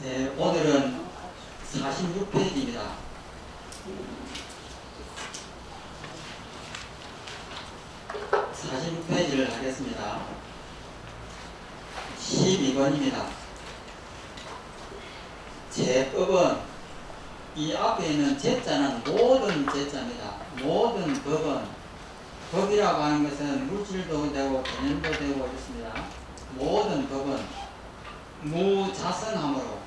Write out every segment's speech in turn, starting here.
네, 오늘은 46페이지입니다. 46페이지를 하겠습니다. 12번입니다. 제법은 이 앞에 있는 제자는 모든 제자입니다. 모든 법은, 법이라고 하는 것은 물질도 되고 개념도 되고 있습니다. 모든 법은 무자성함으로,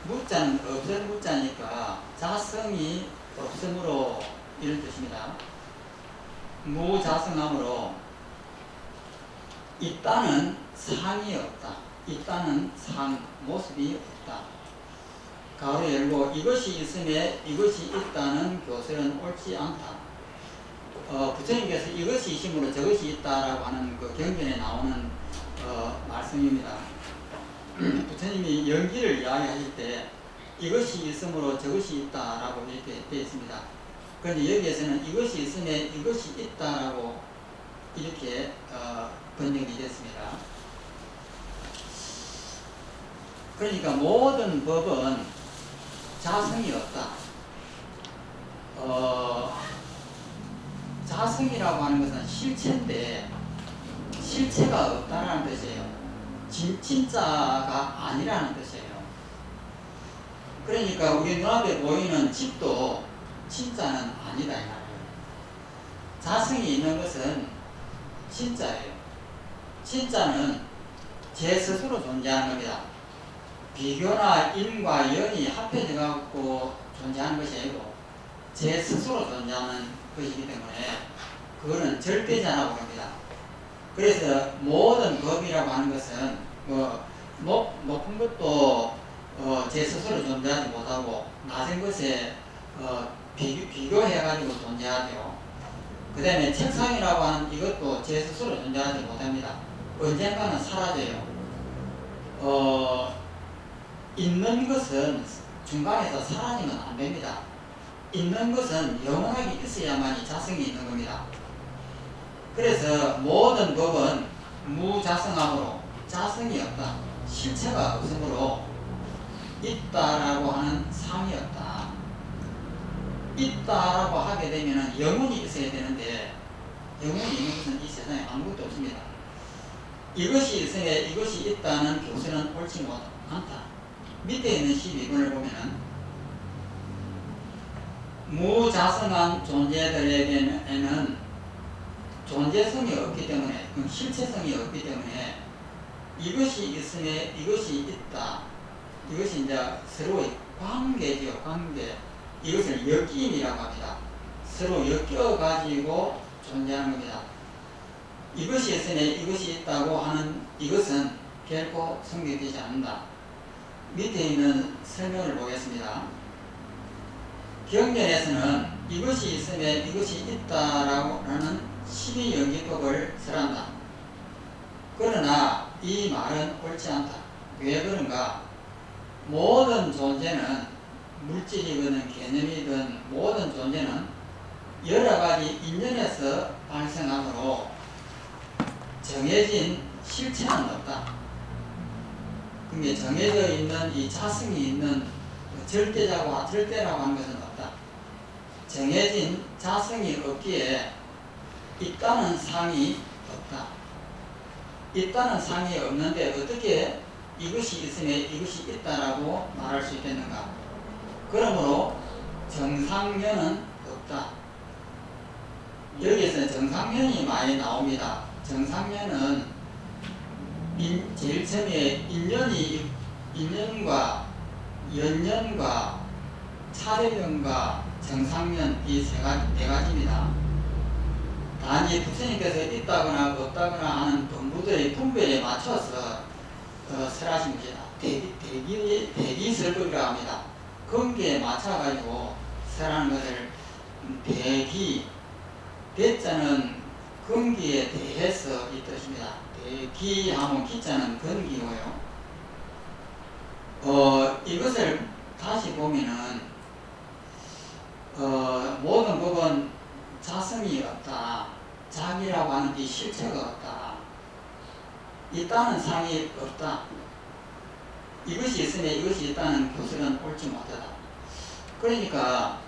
무자는 없을 무자니까 자성이 없음으로 이런 뜻입니다. 무자성함으로 있다는 상이 없다. 있다는 상, 모습이 없다. 가로 열고 이것이 있음에 이것이 있다는 교설은 옳지 않다. 부처님께서 이것이 있으므로 저것이 있다라고 하는 그 경전에 나오는 말씀입니다. 부처님이 연기를 이야기하실 때 이것이 있으므로 저것이 있다라고 이렇게 되어 있습니다. 그런데 여기에서는 이것이 있음에 이것이 있다라고 이렇게 번역이 됐습니다. 그러니까 모든 법은 자성이 없다. 자성이라고 하는 것은 실체인데 실체가 없다라는 뜻이에요. 진짜가 아니라는 뜻이에요. 그러니까 우리 눈앞에 보이는 집도 진짜는 아니다 이 말이에요. 자성이 있는 것은 진짜예요. 진짜는 제 스스로 존재하는 겁니다. 비교나 인과 연이 합해져 갖고 존재하는 것이 아니고 제 스스로 존재하는 것이기 때문에 그거는 절대자라고 합니다. 그래서 모든 법이라고 하는 것은 높은 것도 제 스스로 존재하지 못하고 낮은 것에 비교해가지고 존재하죠. 그 다음에 책상이라고 하는 이것도 제 스스로 존재하지 못합니다. 언젠가는 사라져요. 있는 것은 중간에서 사라지면 안 됩니다. 있는 것은 영원하게 있어야만이 자성이 있는 겁니다. 그래서 모든 법은 무자성함으로 자성이 없다. 실체가 없으므로 있다라고 하는 상이 없다. 있다라고 하게 되면 영혼이 있어야 되는데 영혼이 있는 것은 이 세상에 아무것도 없습니다. 이것이 있으면 이것이 있다는 교설은 옳지 않다. 밑에 있는 12번을 보면 무자성한 존재들에게는 존재성이 없기 때문에, 실체성이 없기 때문에 이것이 있으면 이것이 있다. 이것이 이제 서로의 관계죠. 관계. 이것을 엮임이라고 합니다. 서로 엮여가지고 존재하는 겁니다. 이것이 있으면 이것이 있다고 하는 이것은 결코 성립되지 않는다. 밑에 있는 설명을 보겠습니다. 경전에서는 이것이 있으면 이것이 있다라고 하는 12연기법을 설한다. 그러나 이 말은 옳지 않다. 왜 그런가? 모든 존재는 물질이든 개념이든 모든 존재는 여러 가지 인연에서 발생하므로 정해진 실체는 없다. 그러니까 정해져 있는 이 자성이 있는 절대라고 하는 것은 없다. 정해진 자성이 없기에 있다는 상이 없다. 있다는 상이 없는데 어떻게 이것이 있으면 이것이 있다라고 말할 수 있겠는가? 그러므로 정상면은 없다. 여기에서 정상면이 많이 나옵니다. 정상면은 제일 처음에 인연과 연연과 차례면과 정상면 이 네 가지입니다. 단지 부처님께서 있다거나 없다거나 하는 본부들의 분배에 맞춰서 설하신 것이다. 대기설법이라고 합니다. 근기에 맞춰가지고 설하는 것을 대자는 근기에 대해서 이 뜻입니다. 대기하면 기자는 근기고요. 이것을 다시 보면은 모든 법은 자성이 없다. 자기라고 하는 게 실체가 없다. 있다는 상이 없다. 이것이 있으면 이것이 있다는 교설은 옳지 못하다. 그러니까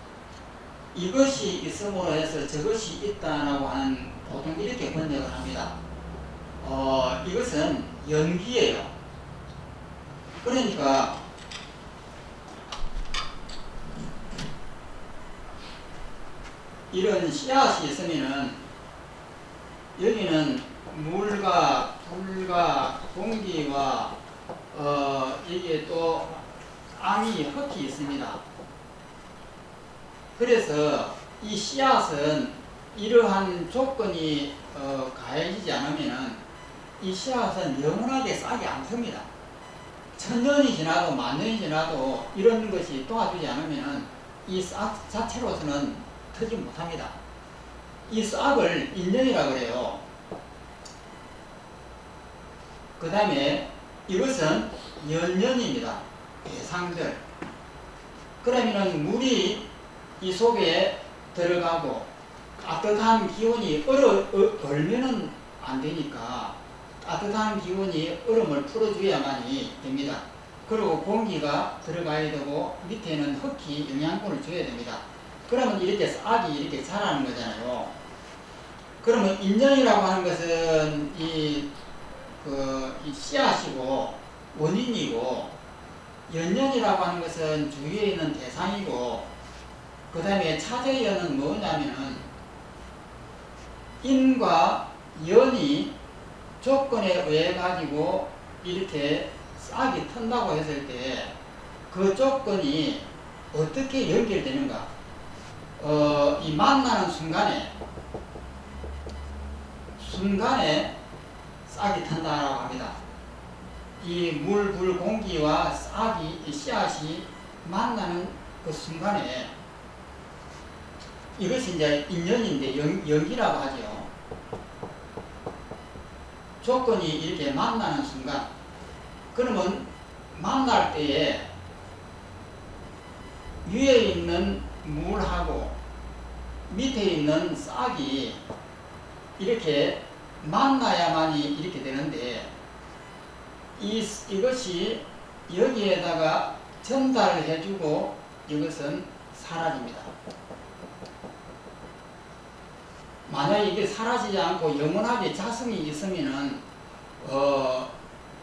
이것이 있음으로 해서 저것이 있다라고 하는 보통 이렇게 번역을 합니다. 이것은 연기예요. 그러니까 이런 씨앗이 있으면은 여기는 물과 불과 공기와 이게 또 암이 흙이 있습니다. 그래서 이 씨앗은 이러한 조건이 가해지지 않으면은 이 씨앗은 영원하게 싹이 안 틉니다. 1000년이 지나도 10,000년이 지나도 이런 것이 도와주지 않으면은 이 싹 자체로서는 트지 못합니다. 이 싹을 인연이라고 그래요. 그 다음에 이것은 연연입니다. 대상들. 그러면은 물이 이 속에 들어가고 따뜻한 기운이 얼면은 안 되니까 따뜻한 기운이 얼음을 풀어줘야만이 됩니다. 그리고 공기가 들어가야 되고 밑에는 흙이 영양분을 줘야 됩니다. 그러면 이렇게 싹이 이렇게 자라는 거잖아요. 그러면 인연이라고 하는 것은 이 씨앗이고 원인이고, 연연이라고 하는 것은 주위에 있는 대상이고, 그 다음에 차제연은 뭐냐면은 인과 연이 조건에 의해 가지고 이렇게 싹이 튼다고 했을 때 그 조건이 어떻게 연결되는가? 이 만나는 순간에 싹이 튼다라고 합니다. 이 물, 불, 공기와 이 씨앗이 만나는 그 순간에 이것이 이제 인연인데 연기라고 하죠. 조건이 이렇게 만나는 순간, 그러면 만날 때에 위에 있는 물하고 밑에 있는 싹이 이렇게 만나야만이 이렇게 되는데, 이것이 여기에다가 전달을 해주고 이것은 사라집니다. 만약에 이게 사라지지 않고 영원하게 자성이 있으면은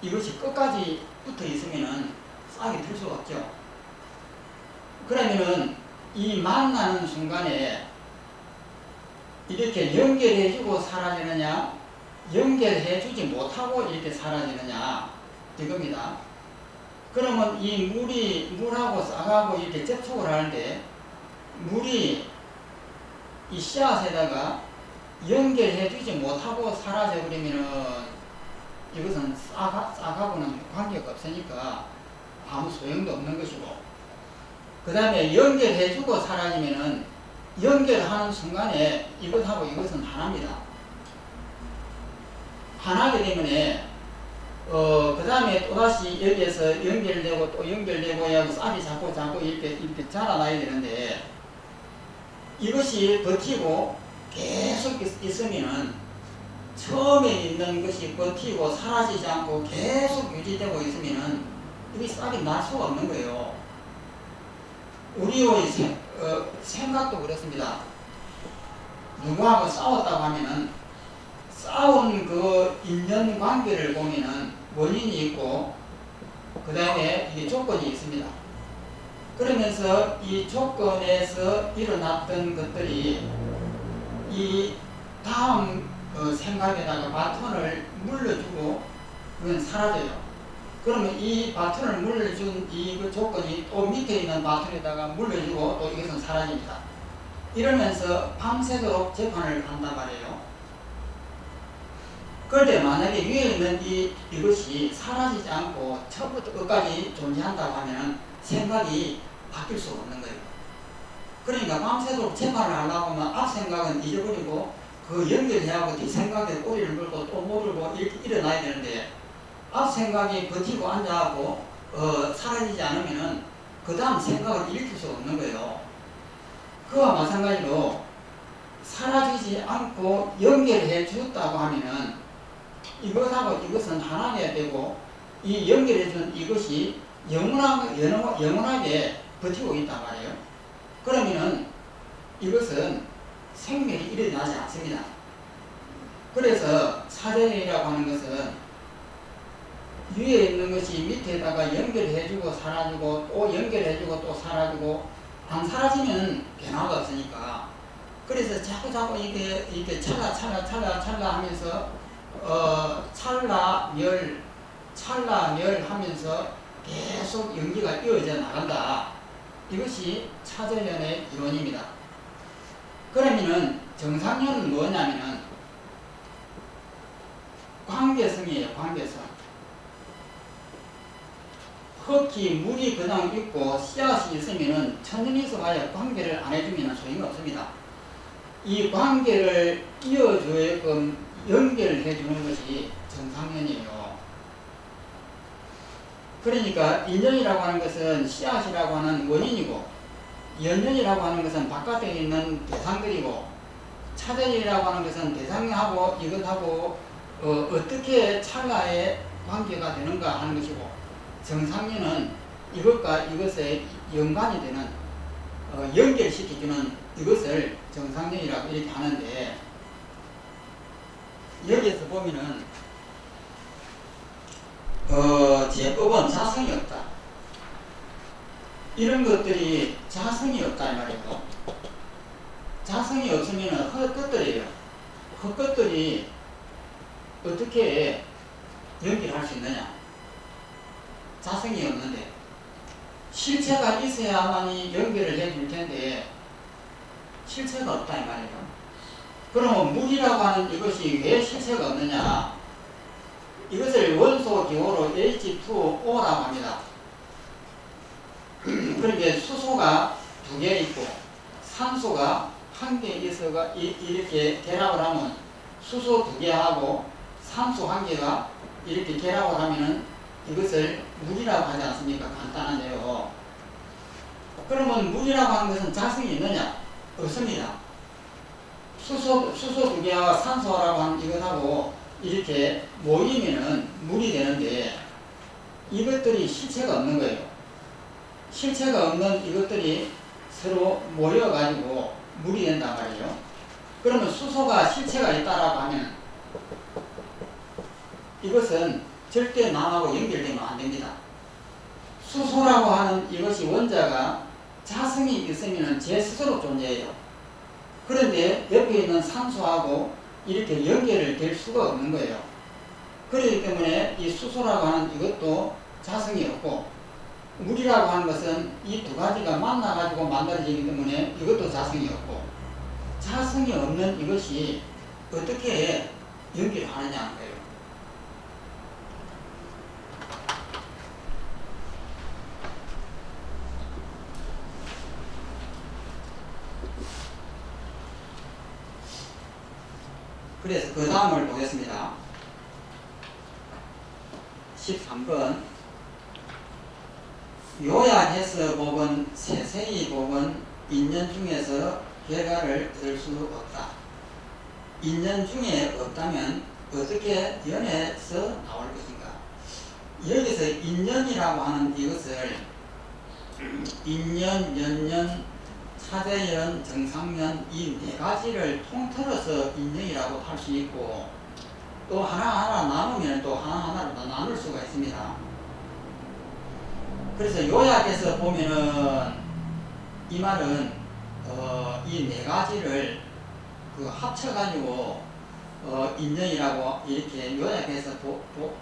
이것이 끝까지 붙어 있으면은 싹이 들 수가 없죠. 그러면은 이 만나는 순간에 이렇게 연결해주고 사라지느냐, 연결해주지 못하고 이렇게 사라지느냐, 이겁니다. 그러면 이 물하고 싹하고 이렇게 접촉을 하는데, 물이 이 씨앗에다가 연결해주지 못하고 사라져버리면은 이것은 싹하고는 관계가 없으니까 아무 소용도 없는 것이고, 그 다음에 연결해주고 사라지면은 연결하는 순간에 이것하고 이것은 하나입니다. 하나게 되면에 그 다음에 또다시 여기에서 연결되고 또 연결되고 하고 싹이 자꾸 이렇게 자라나야 되는데, 이것이 버티고 계속 있으면은 처음에 있는 것이 버티고 사라지지 않고 계속 유지되고 있으면은 이게 싹이 날 수가 없는 거예요. 우리의 생각도 그렇습니다. 누구하고 싸웠다고 하면은 싸운 그 인연관계를 보면은 원인이 있고 그 다음에 이 조건이 있습니다. 그러면서 이 조건에서 일어났던 것들이 이 다음 생각에다가 바톤을 물려주고 그건 사라져요. 그러면 이 바톤을 물려준 이 조건이 또 밑에 있는 바톤에다가 물려주고 또 이것은 사라집니다. 이러면서 밤새도록 재판을 한단 말이에요. 그런데 만약에 위에 있는 이것이 사라지지 않고 처음부터 끝까지 존재한다고 하면 생각이 바뀔 수가 없는 거예요. 그러니까 밤새도록 재판을 하려고 하면 앞 생각은 잊어버리고 그 연결해하고 뒤 생각에 꼬리를 물고 또 모르고 이렇게 일어나야 되는데, 앞 생각이 버티고 앉아하고 사라지지 않으면은 그 다음 생각을 일으킬 수가 없는 거예요. 그와 마찬가지로 사라지지 않고 연결해 주었다고 하면은 이것하고 이것은 하나여야 되고, 이 연결해 준 이것이 영원하게 버티고 있단 말이에요. 그러면은 이것은 생명이 일어나지 않습니다. 그래서 차전이라고 하는 것은 위에 있는 것이 밑에다가 연결해주고 사라지고 또 연결해주고 또 사라지고 안 사라지면 변화가 없으니까 그래서 자꾸 이게 찰나 하면서 찰나 하면서 계속 연기가 이어져 나간다. 이것이 차전연의 이론입니다. 그러면은 정상연은 뭐냐면은 관계성이에요. 관계성. 흙이 물이 그냥 있고 씨앗이 있으면은 천년이 있어봐야 관계를 안 해주면 소용이 없습니다. 이 관계를 이어주게끔 연결해주는 것이 정상연이에요. 그러니까 인연이라고 하는 것은 씨앗이라고 하는 원인이고 연연이라고 하는 것은 바깥에 있는 대상들이고 차전이라고 하는 것은 대상하고 이것하고 어떻게 찰나의 관계가 되는가 하는 것이고 정상연은 이것과 이것에 연관이 되는 연결시켜주는 이것을 정상연이라고 이렇게 하는데 여기에서 보면은 제법은 자성이 없다. 이런 것들이 자성이 없다 이 말이에요. 자성이 없으면 헛것들이에요. 헛것들이 어떻게 연결할 수 있느냐? 자성이 없는데 실체가 있어야만이 연결을 해줄 텐데 실체가 없다 이 말이에요. 그러면 물이라고 하는 이것이 왜 실체가 없느냐? 이것을 원소 기호로 H2O라고 합니다. 그러니까 수소가 2개 있고 산소가 1개 있어가 이렇게 결합을 하면 수소 2개하고 산소 1개가 이렇게 결합을 하면은 이것을 물이라고 하지 않습니까? 간단한데요. 그러면 물이라고 하는 것은 자성이 있느냐? 없습니다. 수소 2개와 산소라고 하는 이것하고 이렇게 모이면은 물이 되는데 이것들이 실체가 없는 거예요. 실체가 없는 이것들이 서로 모여가지고 물이 된단 말이에요. 그러면 수소가 실체가 있다라고 하면 이것은 절대 남하고 연결되면 안 됩니다. 수소라고 하는 이것이 원자가 자성이 있으면 제 스스로 존재해요. 그런데 옆에 있는 산소하고 이렇게 연결될 수가 없는 거예요. 그렇기 때문에 이 수소라고 하는 이것도 자성이 없고 물이라고 하는 것은 이 두 가지가 만나가지고 만들어지기 때문에 이것도 자성이 없고 자성이 없는 이것이 어떻게 연결하느냐는 거예요. 그래서 그 다음을 보겠습니다. 13번 요약해서 보건 세세히 보건 인연 중에서 결과를 얻을 수 없다. 인연 중에 없다면 어떻게 연에서 나올 것인가? 여기서 인연이라고 하는 이것을 인연, 연연, 차대연, 정상연 이 네 가지를 통틀어서 인연이라고 할 수 있고 또 하나하나 나누면 또 하나하나로 다 나눌 수가 있습니다. 그래서 요약해서 보면은 이 말은 이 네 가지를 합쳐가지고 인연이라고 이렇게 요약해서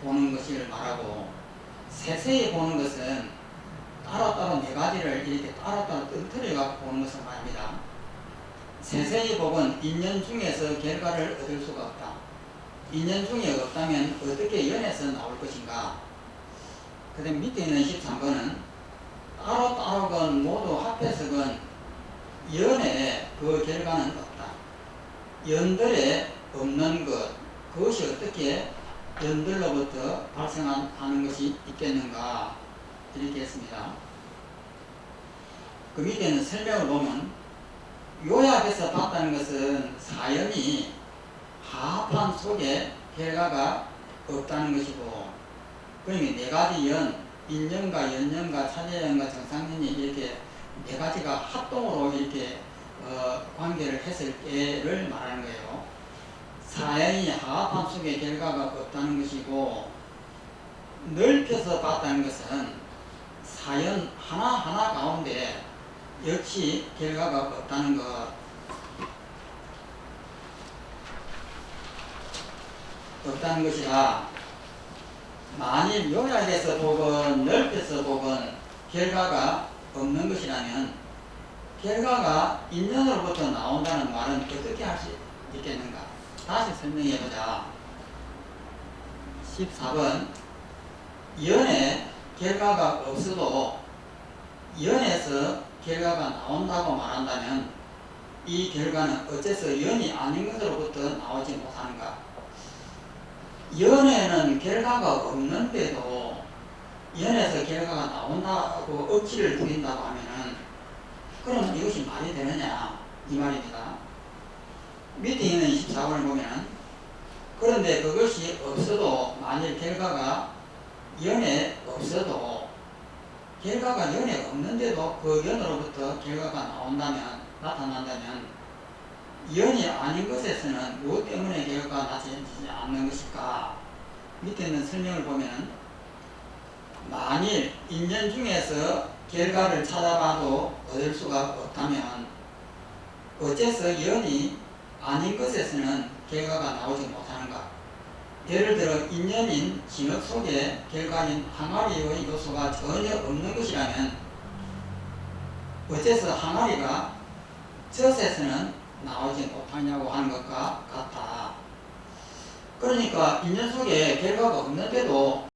보는 것을 말하고 세세히 보는 것은 따로따로 네 가지를 이렇게 따로따로 뜯어려갖고 보는 것을 말합니다. 세세히 보건 인연 중에서 결과를 얻을 수가 없다. 인연 중에 없다면 어떻게 연에서 나올 것인가? 그 다음 밑에 있는 13번은 따로따로건 모두 합해서건 연에 그 결과는 없다. 연들에 없는 것, 그것이 어떻게 연들로부터 발생하는 것이 있겠는가? 이렇게 했습니다. 그 밑에는 설명을 보면 요약해서 봤다는 것은 사연이 하합한 속에 결과가 없다는 것이고 그러니 네 가지 연, 인연과 연연과 차례연과 정상연이 이렇게 네 가지가 합동으로 이렇게 관계를 했을 때를 말하는 거예요. 사연이 하합함수의 결과가 없다는 것이고, 넓혀서 봤다는 것은 사연 하나하나 가운데 역시 결과가 없다는 것. 없다는 것이라, 만일 요약해서 보건 넓혀서 보건 결과가 없는 것이라면 결과가 인연으로부터 나온다는 말은 어떻게 할 수 있겠는가? 다시 설명해보자. 14번 연에 결과가 없어도 연에서 결과가 나온다고 말한다면 이 결과는 어째서 연이 아닌 것으로부터 나오지 못하는가? 연에는 결과가 없는데도 연에서 결과가 나온다고 억지를 부린다고 하면은 그럼 이것이 말이 되느냐 이 말입니다. 밑에 있는 24번을 보면 그런데 그것이 없어도 만일 결과가 연에 없어도 결과가 연에 없는데도 그 연으로부터 결과가 나타난다면 연이 아닌 것에서는 무엇 때문에 결과가 나타나지 않는 것일까? 밑에 있는 설명을 보면 만일 인연 중에서 결과를 찾아봐도 얻을 수가 없다면 어째서 연이 아닌 것에서는 결과가 나오지 못하는가? 예를 들어 인연인 진흙 속에 결과인 항아리의 요소가 전혀 없는 것이라면 어째서 항아리가 젖에서는 나오지 못하냐고 하는 것과 같다. 그러니까 인연 속에 결과가 없는데도